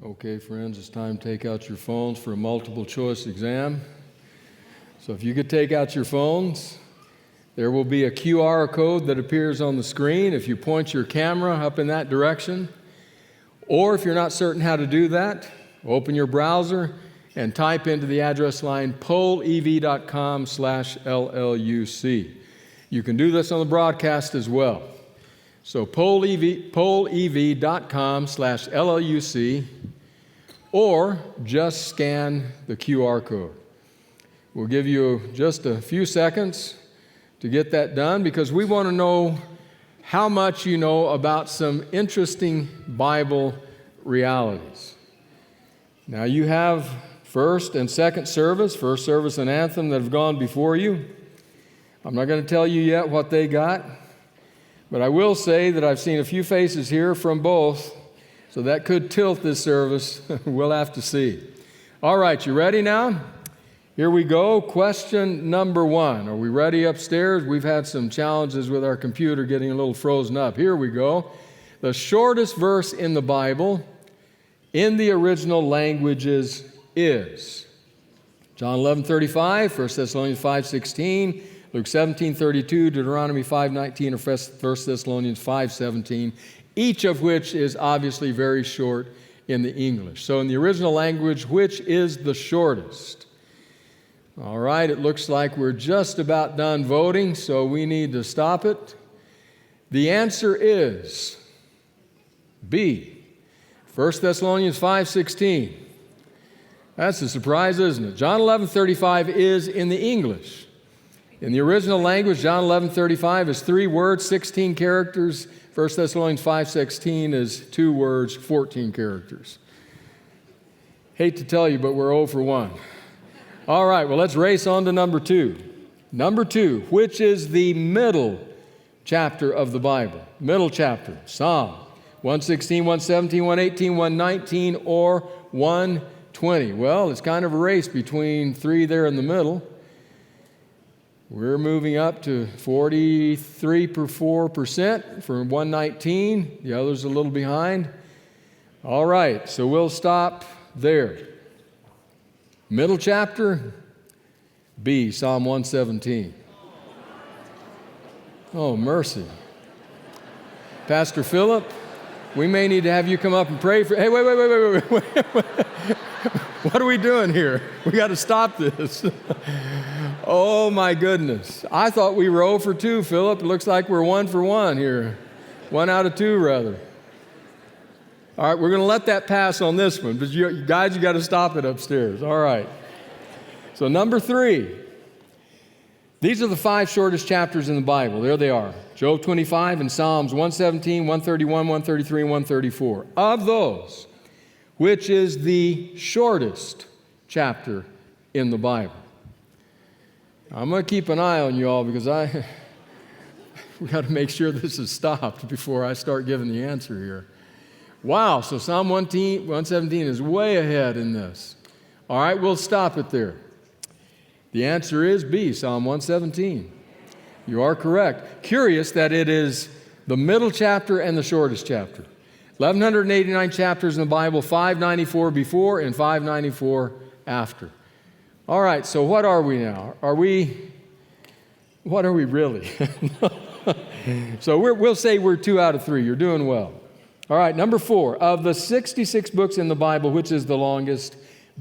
Okay, friends, it's time to take out your phones for a multiple choice exam. So if you could take out your phones, there will be a QR code that appears on the screen if you point your camera up in that direction. Or if you're not certain how to do that, open your browser and type into the address line pollev.com/LLUC. You can do this on the broadcast as well. So pollev.com/LLUC, or just scan the QR code. We'll give you just a few seconds to get that done because we want to know how much you know about some interesting Bible realities. Now you have first and second service and anthem that have gone before you. I'm not going to tell you yet what they got, but I will say that I've seen a few faces here from both, so that could tilt this service. We'll have to see. All right, you ready now? Here we go. Question number 1. Are we ready upstairs? We've had some challenges with our computer getting a little frozen up. Here we go. The shortest verse in the Bible in the original languages is John 11:35, 1 Thessalonians 5:16, Luke 17:32, Deuteronomy 5:19, or 1 Thessalonians 5:17, each of which is obviously very short in the English. So in the original language, which is the shortest? All right, it looks like we're just about done voting, so we need to stop it. The answer is B, 1 Thessalonians 5:16. That's a surprise, isn't it? John 11:35 is in the English. In the original language, John 11:35 is 3 words, 16 characters. 1 Thessalonians 5:16 is 2 words, 14 characters. Hate to tell you, but we're 0 for 1. All right, well, let's race on to number 2. Number 2, which is the middle chapter of the Bible? Middle chapter, Psalm 116, 117, 118, 119, or 120. Well, it's kind of a race between 3 there in the middle. We're moving up to 43% for 119. The other's a little behind. All right, so we'll stop there. Middle chapter, B, Psalm 117. Oh, mercy. Pastor Philip, we may need to have you come up and pray for... Hey, wait. What are we doing here? We got to stop this. Oh, my goodness. I thought we were 0 for 2, Philip. It looks like we're 1 for 1 here. 1 out of 2, rather. All right, we're going to let that pass on this one, but you guys, you got to stop it upstairs. All right. So number 3. These are the 5 shortest chapters in the Bible. There they are. Job 25 and Psalms 117, 131, 133, and 134. Of those, which is the shortest chapter in the Bible? I'm going to keep an eye on you all because we got to make sure this is stopped before I start giving the answer here. Wow, so Psalm 117 is way ahead in this. All right, we'll stop it there. The answer is B, Psalm 117. You are correct. Curious that it is the middle chapter and the shortest chapter. 1,189 chapters in the Bible, 594 before and 594 after. All right, so what are we now? What are we really? So we'll say we're 2 out of 3. You're doing well. All right, number 4. Of the 66 books in the Bible, which is the longest,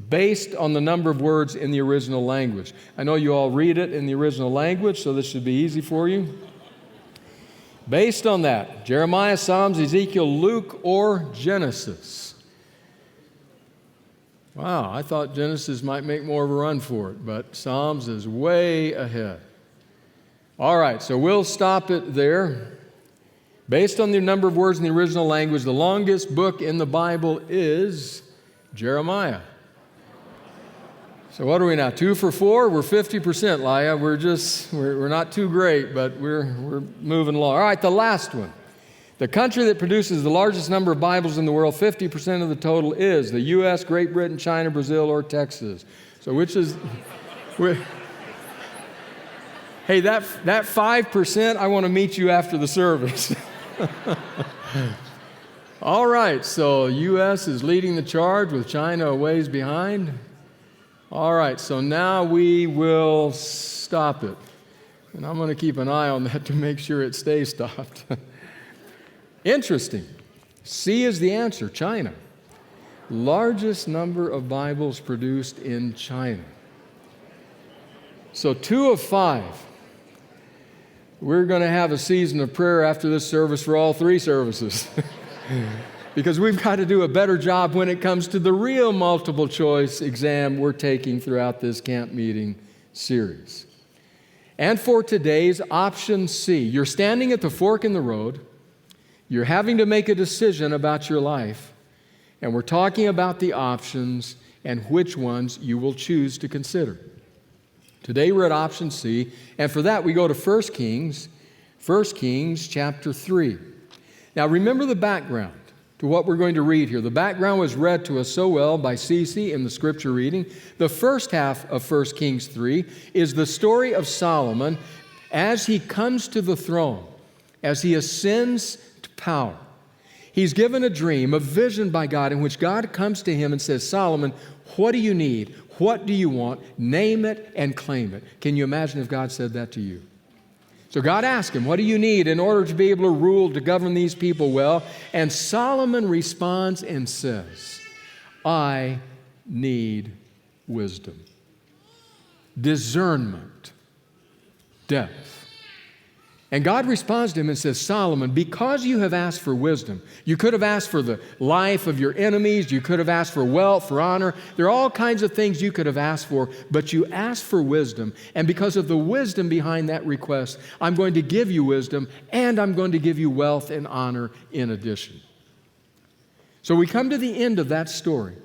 based on the number of words in the original language? I know you all read it in the original language, so this should be easy for you. Based on that, Jeremiah, Psalms, Ezekiel, Luke, or Genesis? Wow, I thought Genesis might make more of a run for it, but Psalms is way ahead. All right, so we'll stop it there. Based on the number of words in the original language, the longest book in the Bible is Jeremiah. So what are we now, 2 for 4? We're 50%, Laya. We're not too great, but we're moving along. All right, the last one. The country that produces the largest number of Bibles in the world, 50% of the total, is the U.S., Great Britain, China, Brazil, or Texas. So which is... Hey, that 5%, I want to meet you after the service. All right, so U.S. is leading the charge with China a ways behind. All right, so now we will stop it. And I'm going to keep an eye on that to make sure it stays stopped. Interesting. C is the answer, China. Largest number of Bibles produced in China. So 2 of 5. We're going to have a season of prayer after this service for all 3 services. Because we've got to do a better job when it comes to the real multiple choice exam we're taking throughout this camp meeting series. And for today's option C, you're standing at the fork in the road. You're having to make a decision about your life. And we're talking about the options and which ones you will choose to consider. Today we're at option C, and for that we go to 1 Kings chapter 3. Now remember the background to what we're going to read here. The background was read to us so well by Cece in the scripture reading. The first half of 1 Kings 3 is the story of Solomon as he comes to the throne, as he ascends to power. He's given a dream, a vision by God in which God comes to him and says, Solomon, what do you need? What do you want? Name it and claim it. Can you imagine if God said that to you? So God asked him, what do you need in order to be able to rule, to govern these people well? And Solomon responds and says, I need wisdom, discernment, depth. And God responds to him and says, Solomon, because you have asked for wisdom, you could have asked for the life of your enemies, you could have asked for wealth, for honor. There are all kinds of things you could have asked for, but you asked for wisdom. And because of the wisdom behind that request, I'm going to give you wisdom, and I'm going to give you wealth and honor in addition. So we come to the end of that story.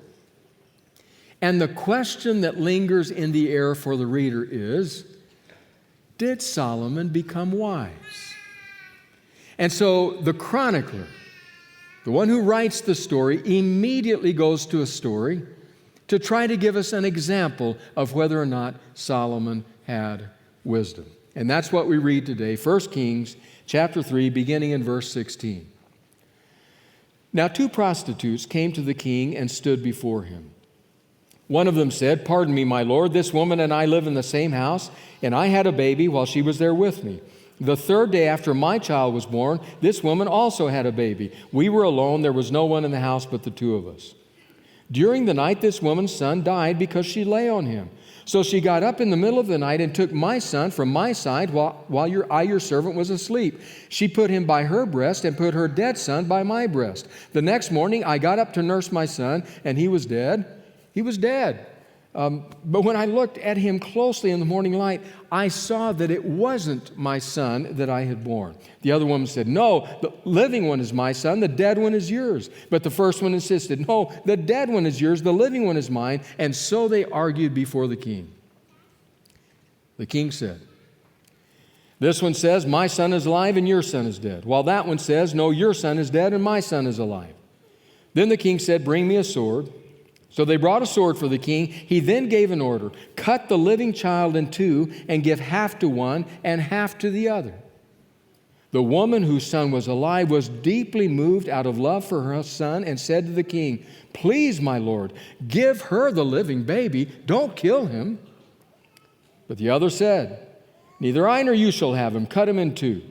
And the question that lingers in the air for the reader is, did Solomon become wise? And so the chronicler, the one who writes the story, immediately goes to a story to try to give us an example of whether or not Solomon had wisdom. And that's what we read today, 1 Kings chapter 3, beginning in verse 16. Now 2 prostitutes came to the king and stood before him. One of them said, pardon me, my lord, this woman and I live in the same house, and I had a baby while she was there with me. The 3rd day after my child was born, this woman also had a baby. We were alone. There was no one in the house but the 2 of us. During the night, this woman's son died because she lay on him. So she got up in the middle of the night and took my son from my side while your servant was asleep. She put him by her breast and put her dead son by my breast. The next morning, I got up to nurse my son, and he was dead. He was dead. But when I looked at him closely in the morning light, I saw that it wasn't my son that I had born. The other woman said, no, the living one is my son, the dead one is yours. But the first one insisted, no, the dead one is yours, the living one is mine. And so they argued before the king. The king said, this one says, my son is alive and your son is dead. While that one says, no, your son is dead and my son is alive. Then the king said, bring me a sword. So they brought a sword for the king. He then gave an order, cut the living child in 2 and give half to one and half to the other. The woman whose son was alive was deeply moved out of love for her son and said to the king, please, my lord, give her the living baby. Don't kill him. But the other said, neither I nor you shall have him. Cut him in 2.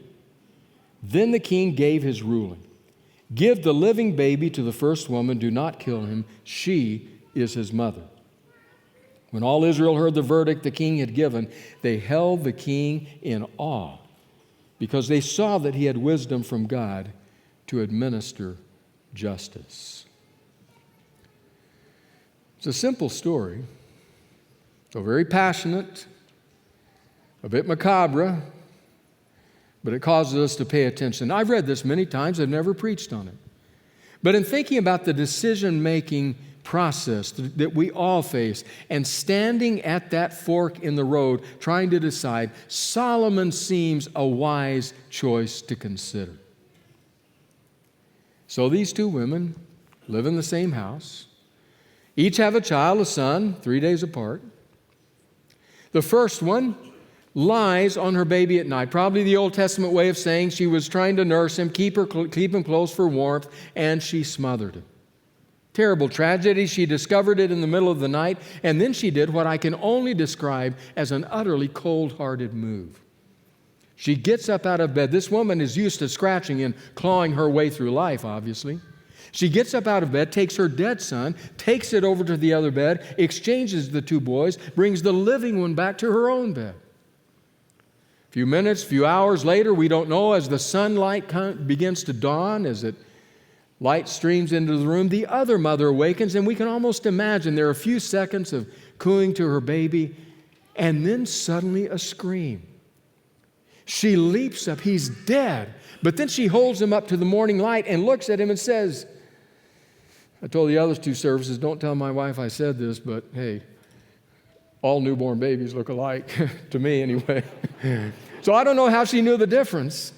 Then the king gave his ruling. Give the living baby to the first woman. Do not kill him. She is his mother. When all Israel heard the verdict the king had given, they held the king in awe because they saw that he had wisdom from God to administer justice. It's a simple story, so very passionate, a bit macabre, but it causes us to pay attention. I've read this many times. I've never preached on it. But in thinking about the decision-making process that we all face and standing at that fork in the road trying to decide, Solomon seems a wise choice to consider. So these 2 women live in the same house. Each have a child, a son, 3 days apart. The first one lies on her baby at night. Probably the Old Testament way of saying she was trying to nurse him, keep him close for warmth, and she smothered him. Terrible tragedy. She discovered it in the middle of the night, and then she did what I can only describe as an utterly cold-hearted move. She gets up out of bed. This woman is used to scratching and clawing her way through life, obviously. She gets up out of bed, takes her dead son, takes it over to the other bed, exchanges the two boys, brings the living one back to her own bed. A few minutes, few hours later, we don't know, as the sunlight begins to dawn, as light streams into the room, the other mother awakens, and we can almost imagine there are a few seconds of cooing to her baby, and then suddenly a scream. She leaps up. He's dead. But then she holds him up to the morning light and looks at him and says, I told the other two services, don't tell my wife I said this, but hey, all newborn babies look alike, to me anyway. So I don't know how she knew the difference,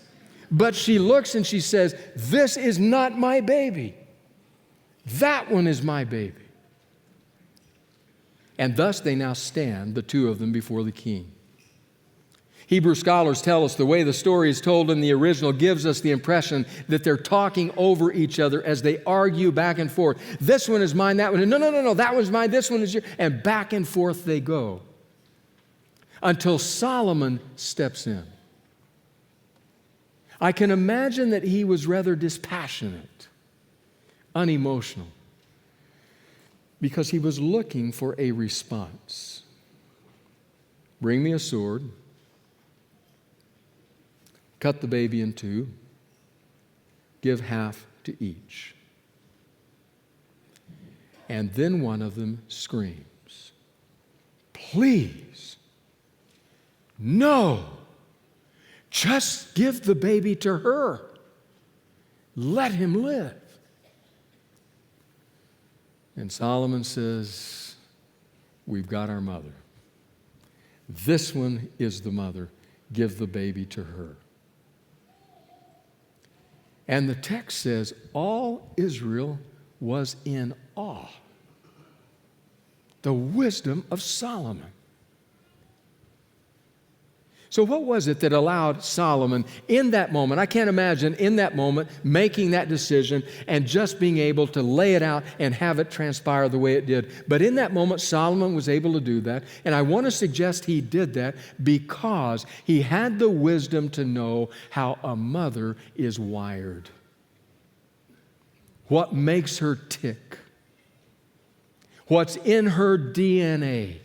but she looks and she says, this is not my baby. That one is my baby. And thus they now stand, the two of them, before the king. Hebrew scholars tell us the way the story is told in the original gives us the impression that they're talking over each other as they argue back and forth. This one is mine, that one. No, that one's mine, this one is yours. And back and forth they go until Solomon steps in. I can imagine that he was rather dispassionate, unemotional, because he was looking for a response. Bring me a sword. Cut the baby in two, give half to each. And then one of them screams, please, no, just give the baby to her. Let him live. And Solomon says, we've got our mother. This one is the mother. Give the baby to her. And the text says, all Israel was in awe. The wisdom of Solomon. So what was it that allowed Solomon in that moment, I can't imagine in that moment making that decision and just being able to lay it out and have it transpire the way it did. But in that moment, Solomon was able to do that. And I want to suggest he did that because he had the wisdom to know how a mother is wired. What makes her tick. What's in her DNA.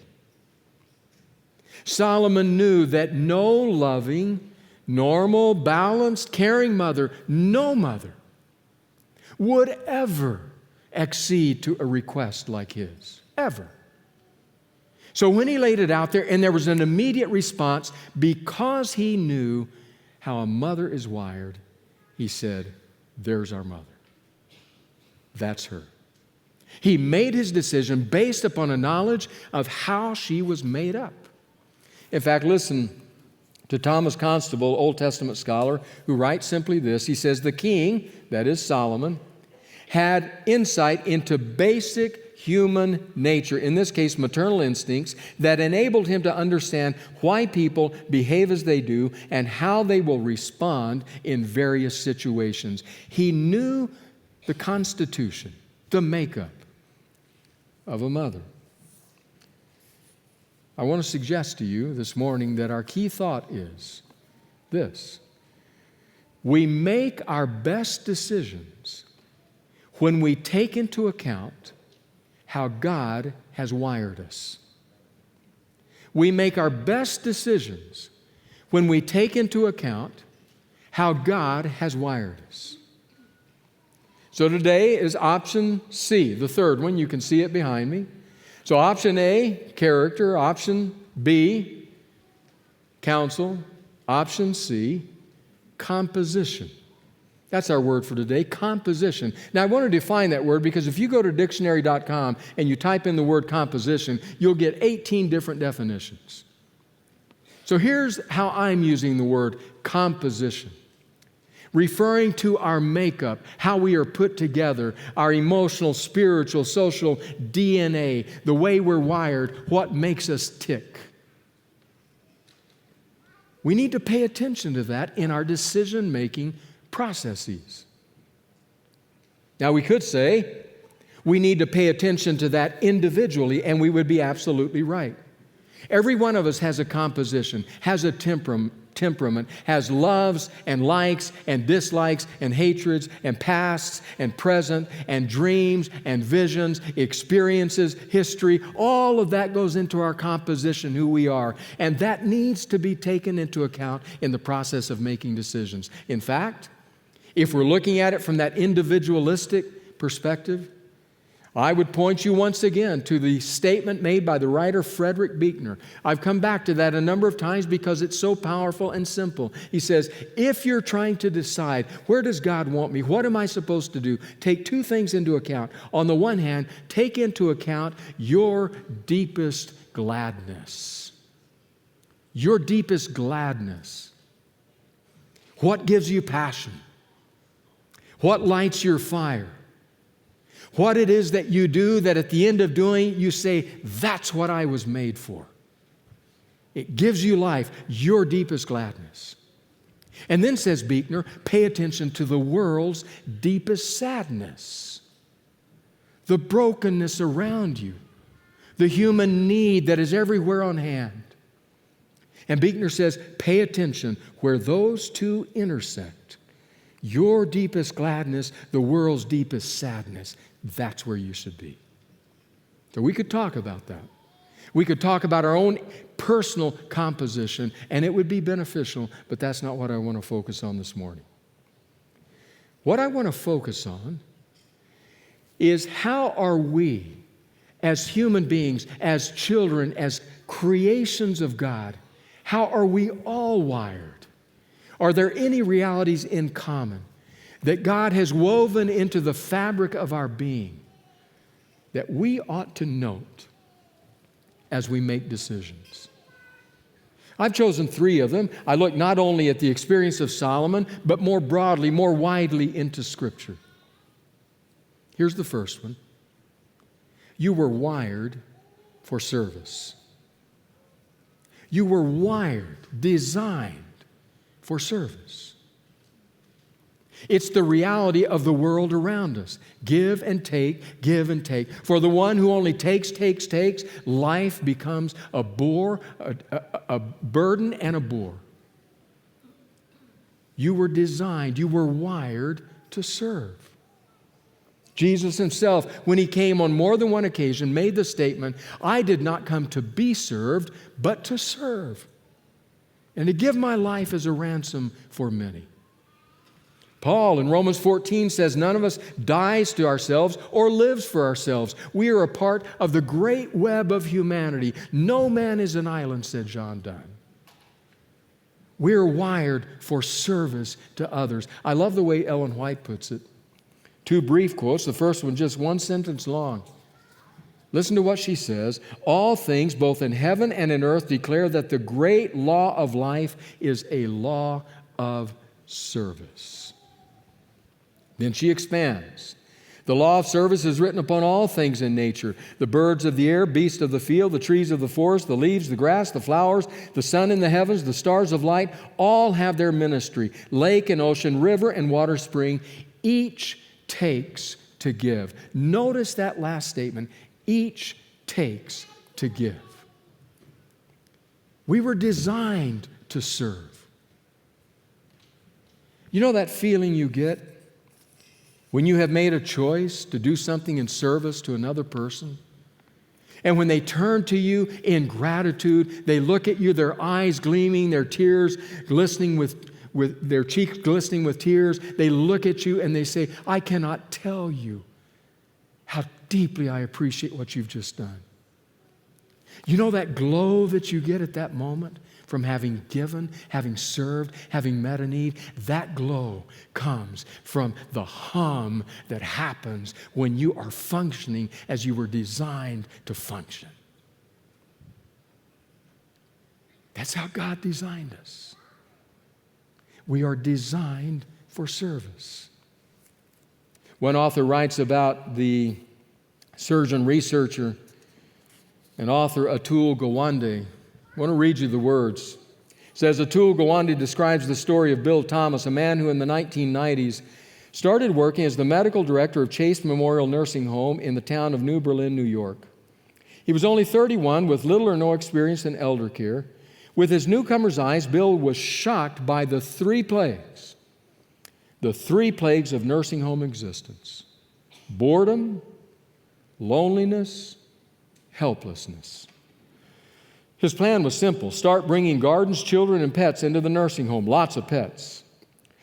Solomon knew that no loving, normal, balanced, caring mother, no mother, would ever accede to a request like his. Ever. So when he laid it out there, and there was an immediate response, because he knew how a mother is wired, he said, there's our mother. That's her. He made his decision based upon a knowledge of how she was made up. In fact, listen to Thomas Constable, Old Testament scholar, who writes simply this. He says, the king, that is Solomon, had insight into basic human nature, in this case maternal instincts, that enabled him to understand why people behave as they do and how they will respond in various situations. He knew the constitution, the makeup of a mother. I want to suggest to you this morning that our key thought is this. We make our best decisions when we take into account how God has wired us. We make our best decisions when we take into account how God has wired us. So today is option C, the third one. You can see it behind me. So option A, character. Option B, counsel. Option C, composition. That's our word for today, composition. Now I want to define that word because if you go to dictionary.com and you type in the word composition, you'll get 18 different definitions. So here's how I'm using the word composition. Referring to our makeup, how we are put together, our emotional, spiritual, social DNA, the way we're wired, what makes us tick. We need to pay attention to that in our decision-making processes. Now, we could say we need to pay attention to that individually, and we would be absolutely right. Every one of us has a composition, has a temperament, has loves and likes and dislikes and hatreds and pasts and present and dreams and visions, experiences, history. All of that goes into our composition, who we are. And that needs to be taken into account in the process of making decisions. In fact, if we're looking at it from that individualistic perspective, I would point you once again to the statement made by the writer Frederick Buechner. I've come back to that a number of times because it's so powerful and simple. He says, if you're trying to decide, where does God want me? What am I supposed to do? Take two things into account. On the one hand, take into account your deepest gladness. Your deepest gladness. What gives you passion? What lights your fire? What it is that you do that at the end of doing, you say, that's what I was made for. It gives you life, your deepest gladness. And then, says Buechner, pay attention to the world's deepest sadness, the brokenness around you, the human need that is everywhere on hand. And Buechner says, pay attention where those two intersect. Your deepest gladness, the world's deepest sadness. That's where you should be. So we could talk about that. We could talk about our own personal composition, and it would be beneficial, but that's not what I want to focus on this morning. What I want to focus on is how are we, as human beings, as children, as creations of God, how are we all wired? Are there any realities in common that God has woven into the fabric of our being that we ought to note as we make decisions? I've chosen 3 of them. I look not only at the experience of Solomon, but more broadly, more widely into Scripture. Here's the first one. You were wired for service. You were wired, designed for service. It's the reality of the world around us. Give and take, give and take. For the one who only takes, life becomes a bore, a burden and a bore. You were designed, you were wired to serve. Jesus himself, when he came on more than one occasion, made the statement, I did not come to be served, but to serve, and to give my life as a ransom for many. Paul in Romans 14 says, none of us dies to ourselves or lives for ourselves. We are a part of the great web of humanity. No man is an island, said John Donne. We're wired for service to others. I love the way Ellen White puts it. 2 brief quotes. The first one just 1 sentence long. Listen to what she says. All things, both in heaven and in earth, declare that the great law of life is a law of service. Then she expands. The law of service is written upon all things in nature. The birds of the air, beasts of the field, the trees of the forest, the leaves, the grass, the flowers, the sun in the heavens, the stars of light, all have their ministry. Lake and ocean, river and water spring, each takes to give. Notice that last statement. Each takes to give. We were designed to serve. You know that feeling you get when you have made a choice to do something in service to another person? And when they turn to you in gratitude, they look at you, their eyes gleaming, their tears glistening with their cheeks glistening with tears. They look at you and they say, I cannot tell you how deeply I appreciate what you've just done. You know that glow that you get at that moment from having given, having served, having met a need? That glow comes from the hum that happens when you are functioning as you were designed to function. That's how God designed us. We are designed for service. One author writes about the surgeon researcher and author Atul Gawande. I want to read you the words. Says Atul Gawande describes the story of Bill Thomas, a man who in the 1990s started working as the medical director of Chase Memorial Nursing Home in the town of New Berlin, New York. He was only 31 with little or no experience in elder care. With his newcomer's eyes, Bill was shocked by the three plagues of nursing home existence: boredom, loneliness, helplessness. His plan was simple: start bringing gardens, children, and pets into the nursing home, lots of pets.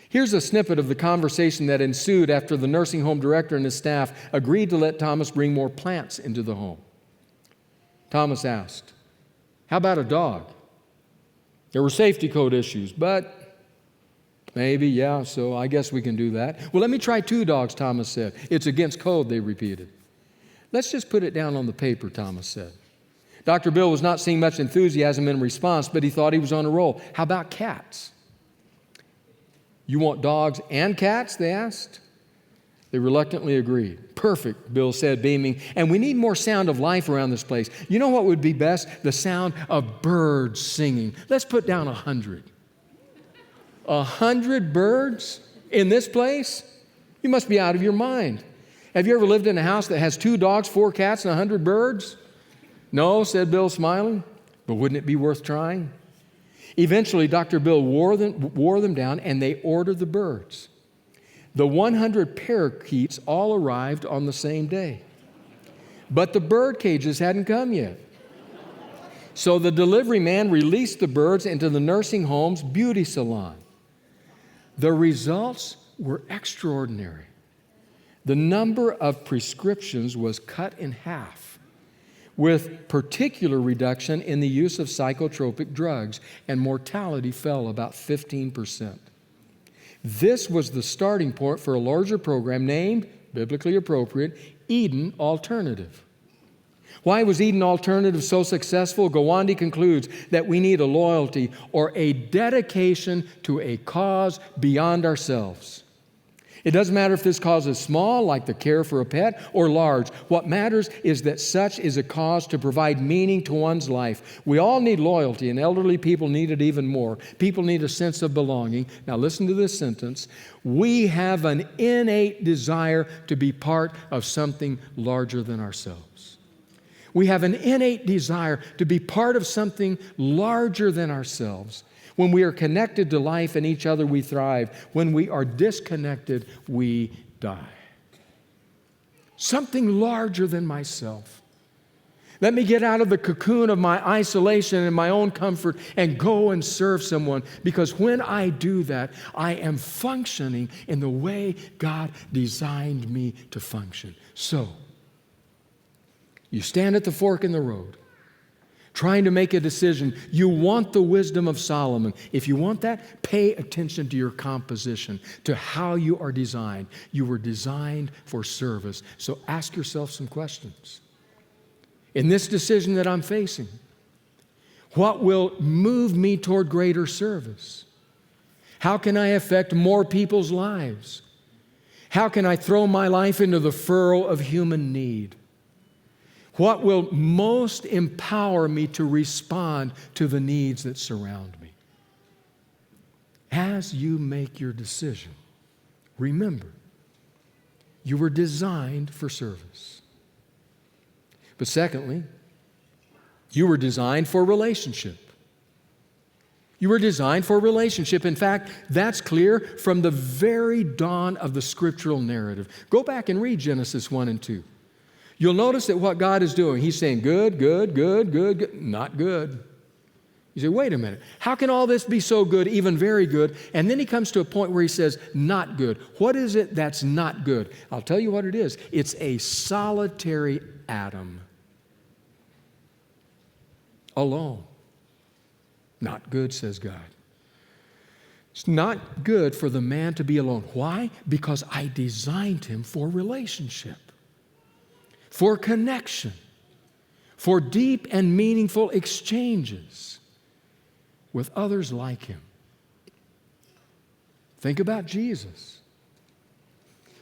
Here's a snippet of the conversation that ensued after the nursing home director and his staff agreed to let Thomas bring more plants into the home. Thomas asked, "How about a dog?" There were safety code issues, but maybe, yeah, so I guess we can do that. "Well, let me try 2 dogs, Thomas said. "It's against code," they repeated. "Let's just put it down on the paper," Thomas said. Dr. Bill was not seeing much enthusiasm in response, but he thought he was on a roll. "How about cats?" "You want dogs and cats?" they asked. They reluctantly agreed. "Perfect," Bill said, beaming. "And we need more sound of life around this place. You know what would be best? The sound of birds singing. Let's put down 100. 100 birds in this place? You must be out of your mind. Have you ever lived in a house that has 2 dogs, 4 cats, and 100 birds? "No," said Bill, smiling. "But wouldn't it be worth trying?" Eventually, Dr. Bill wore them down, and they ordered the birds. The 100 parakeets all arrived on the same day. But the bird cages hadn't come yet. So the delivery man released the birds into the nursing home's beauty salon. The results were extraordinary. The number of prescriptions was cut in half, with particular reduction in the use of psychotropic drugs, and mortality fell about 15%. This was the starting point for a larger program named, biblically appropriate, Eden Alternative. Why was Eden Alternative so successful? Gawande concludes that we need a loyalty or a dedication to a cause beyond ourselves. It doesn't matter if this cause is small, like the care for a pet, or large. What matters is that such is a cause to provide meaning to one's life. We all need loyalty, and elderly people need it even more. People need a sense of belonging. Now listen to this sentence. We have an innate desire to be part of something larger than ourselves. We have an innate desire to be part of something larger than ourselves. When we are connected to life and each other, we thrive. When we are disconnected, we die. Something larger than myself. Let me get out of the cocoon of my isolation and my own comfort and go and serve someone, because when I do that, I am functioning in the way God designed me to function. So, you stand at the fork in the road, trying to make a decision. You want the wisdom of Solomon. If you want that, pay attention to your composition, to how you are designed. You were designed for service. So ask yourself some questions. In this decision that I'm facing, what will move me toward greater service? How can I affect more people's lives? How can I throw my life into the furrow of human need? What will most empower me to respond to the needs that surround me? As you make your decision, remember, you were designed for service. But secondly, you were designed for relationship. You were designed for relationship. In fact, that's clear from the very dawn of the scriptural narrative. Go back and read Genesis 1 and 2. You'll notice that what God is doing, He's saying good, good, good, good, good, not good. You say, wait a minute, how can all this be so good, even very good? And then He comes to a point where He says, not good. What is it that's not good? I'll tell you what it is. It's a solitary Adam. Alone. Not good, says God. It's not good for the man to be alone. Why? Because I designed him for relationship, for connection, for deep and meaningful exchanges with others like him. Think about Jesus.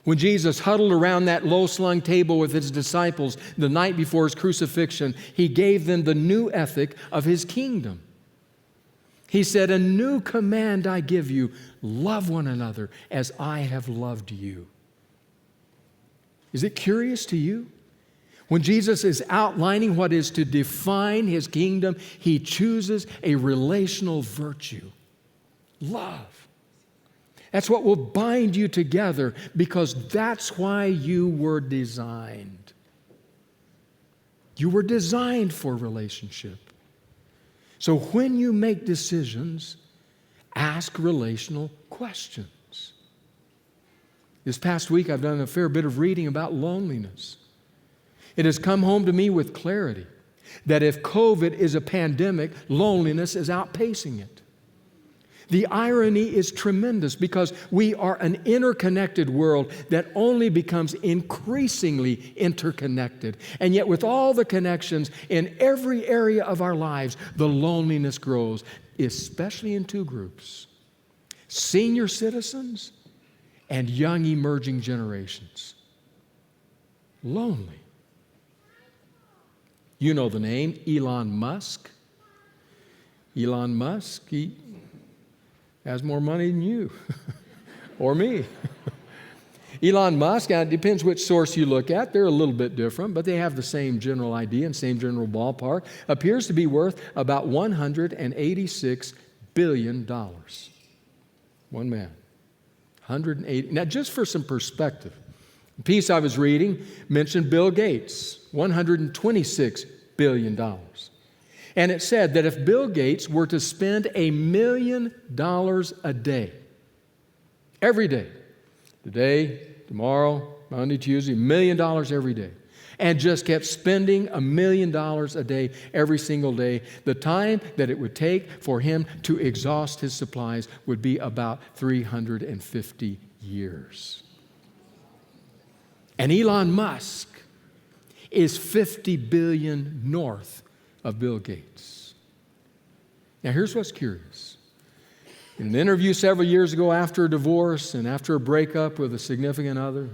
When Jesus huddled around that low-slung table with His disciples the night before His crucifixion, He gave them the new ethic of His kingdom. He said, "A new command I give you, love one another as I have loved you." Is it curious to you? When Jesus is outlining what is to define his kingdom, he chooses a relational virtue, love. That's what will bind you together, because that's why you were designed. You were designed for relationship. So when you make decisions, ask relational questions. This past week, I've done a fair bit of reading about loneliness. It has come home to me with clarity that if COVID is a pandemic, loneliness is outpacing it. The irony is tremendous, because we are an interconnected world that only becomes increasingly interconnected. And yet with all the connections in every area of our lives, the loneliness grows, especially in two groups: senior citizens and young emerging generations. Lonely. You know the name, Elon Musk. Elon Musk, he has more money than you or me. Elon Musk, and it depends which source you look at, they're a little bit different, but they have the same general idea and same general ballpark, appears to be worth about $186 billion. One man. 180. Now, just for some perspective, the piece I was reading mentioned Bill Gates, $126 billion. And it said that if Bill Gates were to spend $1 million a day, every day, today, tomorrow, Monday, Tuesday, $1 million every day, and just kept spending $1 million a day every single day, the time that it would take for him to exhaust his supplies would be about 350 years. And Elon Musk is 50 billion north of Bill Gates. Now, here's what's curious. In an interview several years ago after a divorce and after a breakup with a significant other,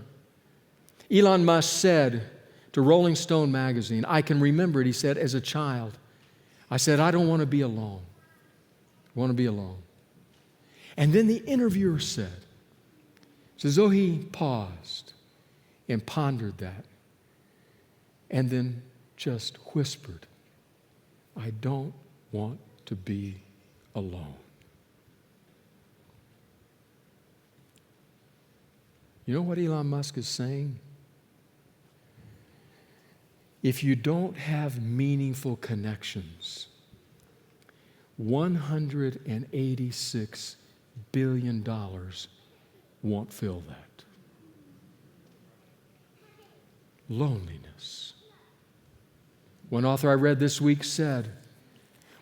Elon Musk said to Rolling Stone magazine, I can remember it, he said, as a child, I said, I don't want to be alone. I want to be alone. And then the interviewer said, it's as though he paused and pondered that and then just whispered, I don't want to be alone. You know what Elon Musk is saying? If you don't have meaningful connections, $186 billion won't fill that. Loneliness. One author I read this week said,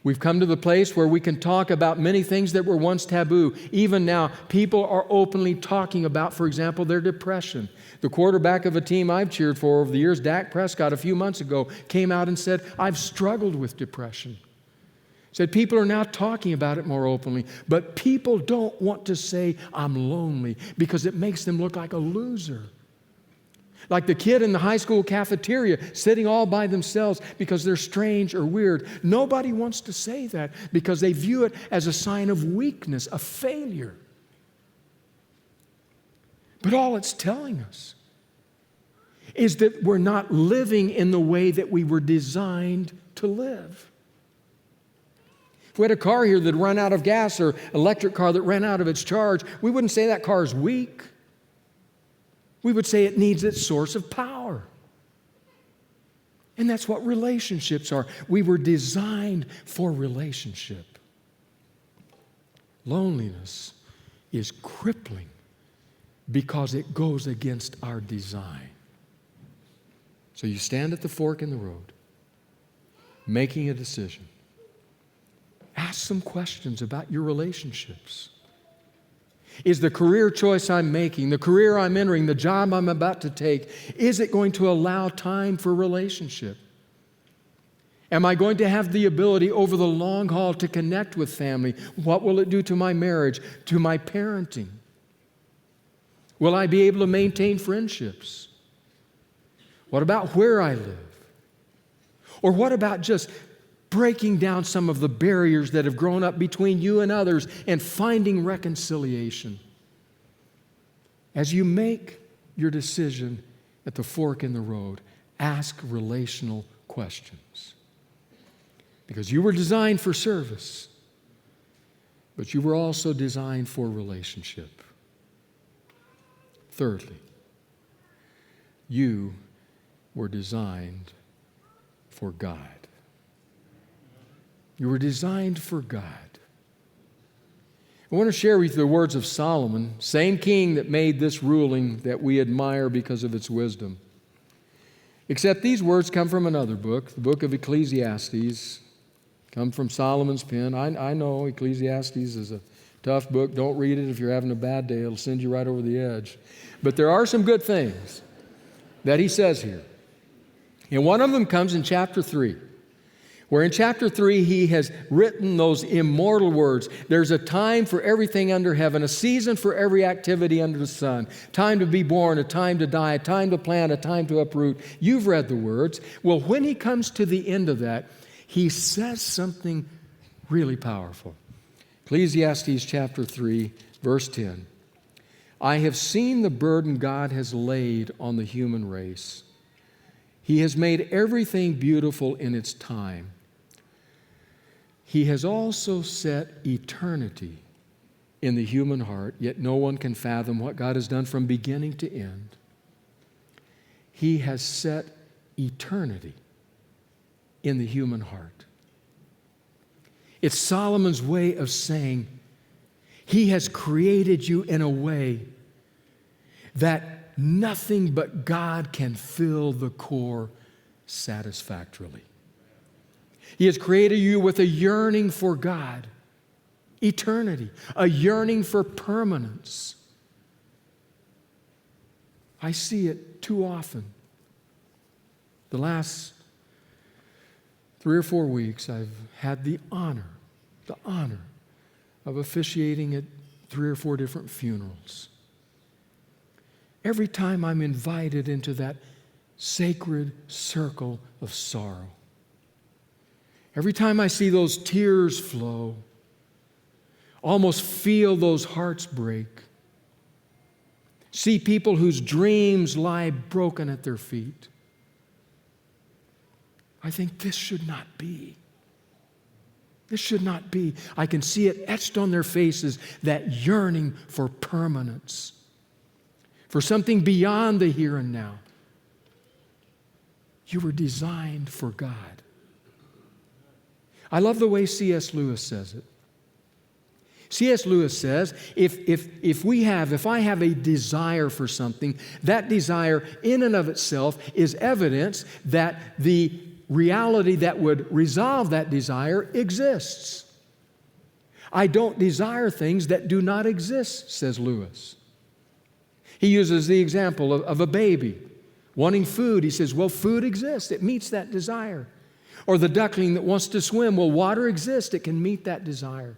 we've come to the place where we can talk about many things that were once taboo. Even now, people are openly talking about, for example, their depression. The quarterback of a team I've cheered for over the years, Dak Prescott, a few months ago, came out and said, I've struggled with depression. Said people are now talking about it more openly, but people don't want to say, I'm lonely, because it makes them look like a loser. Like the kid in the high school cafeteria sitting all by themselves because they're strange or weird. Nobody wants to say that because they view it as a sign of weakness, a failure. But all it's telling us is that we're not living in the way that we were designed to live. If we had a car here that ran out of gas or electric car that ran out of its charge, we wouldn't say that car is weak. We would say it needs its source of power. And that's what relationships are. We were designed for relationship. Loneliness is crippling because it goes against our design. So you stand at the fork in the road, making a decision. Ask some questions about your relationships. Is the career choice I'm making, the career I'm entering, the job I'm about to take, is it going to allow time for relationship? Am I going to have the ability over the long haul to connect with family? What will it do to my marriage, to my parenting? Will I be able to maintain friendships? What about where I live? Or what about just breaking down some of the barriers that have grown up between you and others and finding reconciliation. As you make your decision at the fork in the road, ask relational questions. Because you were designed for service, but you were also designed for relationship. Thirdly, you were designed for God. You were designed for God. I want to share with you the words of Solomon, same king that made this ruling that we admire because of its wisdom. Except these words come from another book, the book of Ecclesiastes, come from Solomon's pen. I know Ecclesiastes is a tough book. Don't read it if you're having a bad day. It'll send you right over the edge. But there are some good things that he says here. And one of them comes in chapter 3. Where in chapter 3, he has written those immortal words. There's a time for everything under heaven, a season for every activity under the sun, time to be born, a time to die, a time to plant, a time to uproot. You've read the words. Well, when he comes to the end of that, he says something really powerful. Ecclesiastes chapter 3, verse 10. I have seen the burden God has laid on the human race. He has made everything beautiful in its time. He has also set eternity in the human heart, yet no one can fathom what God has done from beginning to end. He has set eternity in the human heart. It's Solomon's way of saying he has created you in a way that nothing but God can fill the core satisfactorily. He has created you with a yearning for God, eternity, a yearning for permanence. I see it too often. The last 3 or 4 weeks, I've had the honor of officiating at 3 or 4 different funerals. Every time I'm invited into that sacred circle of sorrow, every time I see those tears flow, almost feel those hearts break, see people whose dreams lie broken at their feet, I think this should not be. This should not be. I can see it etched on their faces, that yearning for permanence, for something beyond the here and now. You were designed for God. I love the way C.S. Lewis says it. C.S. Lewis says, if I have a desire for something, that desire in and of itself is evidence that the reality that would resolve that desire exists. I don't desire things that do not exist, says Lewis. He uses the example of a baby wanting food. He says, well, food exists. It meets that desire. Or the duckling that wants to swim. Well, water exists. It can meet that desire.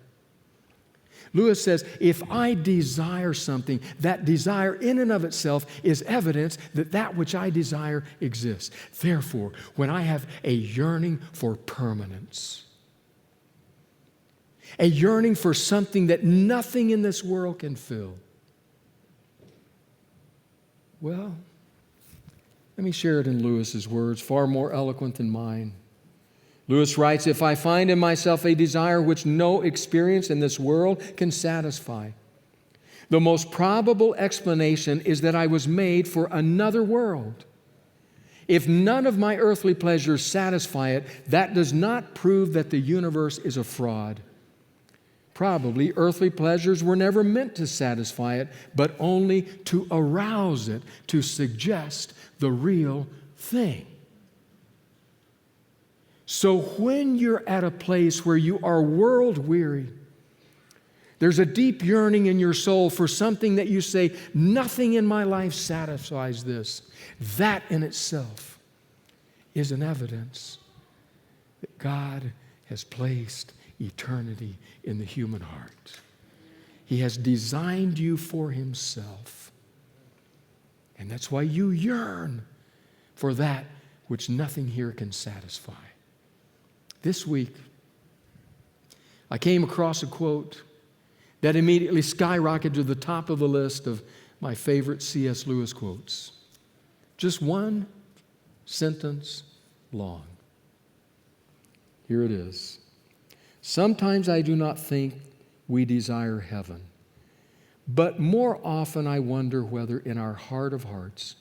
Lewis says, if I desire something, that desire in and of itself is evidence that that which I desire exists. Therefore, when I have a yearning for permanence, a yearning for something that nothing in this world can fill, well, let me share it in Lewis's words, far more eloquent than mine. Lewis writes, if I find in myself a desire which no experience in this world can satisfy, the most probable explanation is that I was made for another world. If none of my earthly pleasures satisfy it, that does not prove that the universe is a fraud. Probably earthly pleasures were never meant to satisfy it, but only to arouse it, to suggest the real thing. So when you're at a place where you are world weary, there's a deep yearning in your soul for something that you say, nothing in my life satisfies this. That in itself is an evidence that God has placed eternity in the human heart. He has designed you for Himself. And that's why you yearn for that which nothing here can satisfy. This week, I came across a quote that immediately skyrocketed to the top of the list of my favorite C.S. Lewis quotes. Just one sentence long. Here it is. Sometimes I do not think we desire heaven, but more often I wonder whether in our heart of hearts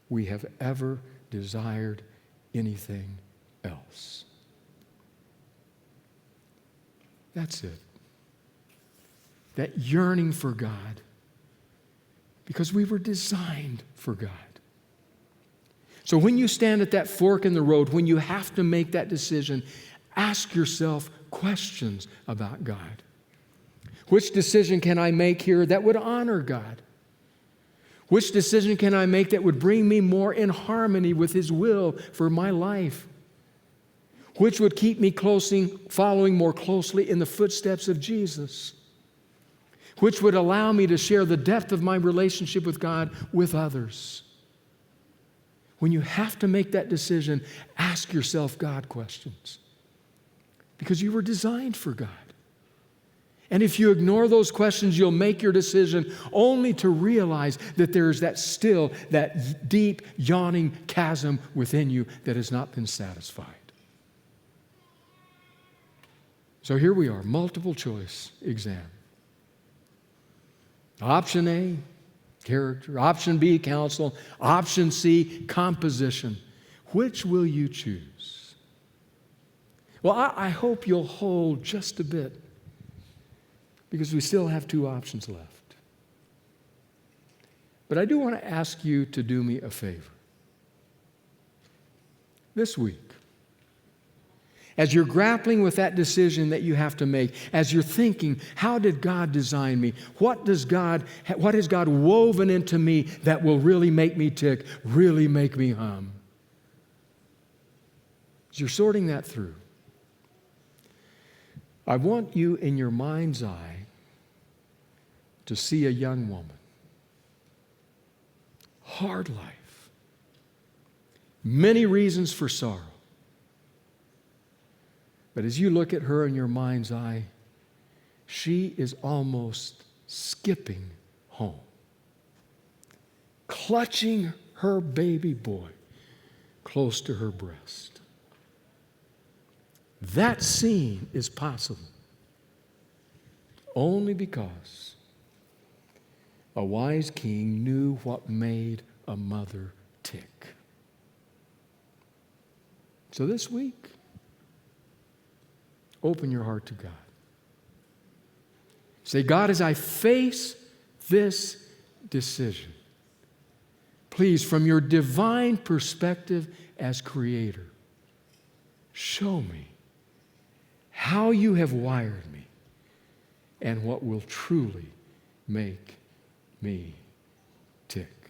we have ever desired anything else. That's it. That yearning for God, because we were designed for God. So when you stand at that fork in the road, when you have to make that decision, ask yourself questions about God. Which decision can I make here that would honor God? Which decision can I make that would bring me more in harmony with His will for my life? Which would keep me following more closely in the footsteps of Jesus? Which would allow me to share the depth of my relationship with God with others? When you have to make that decision, ask yourself God questions. Because you were designed for God. And if you ignore those questions, you'll make your decision only to realize that there is that deep, yawning chasm within you that has not been satisfied. So here we are, multiple choice exam. Option A, character. Option B, counsel. Option C, composition. Which will you choose? Well, I hope you'll hold just a bit, because we still have two options left. But I do want to ask you to do me a favor. This week, as you're grappling with that decision that you have to make, as you're thinking, how did God design me? What has God woven into me that will really make me tick, really make me hum? As you're sorting that through, I want you in your mind's eye to see a young woman. Hard life. Many reasons for sorrow. But as you look at her in your mind's eye, she is almost skipping home, clutching her baby boy close to her breast. That scene is possible only because a wise king knew what made a mother tick. So this week, open your heart to God. Say, God, as I face this decision, please, from your divine perspective as creator, show me how you have wired me and what will truly make me tick.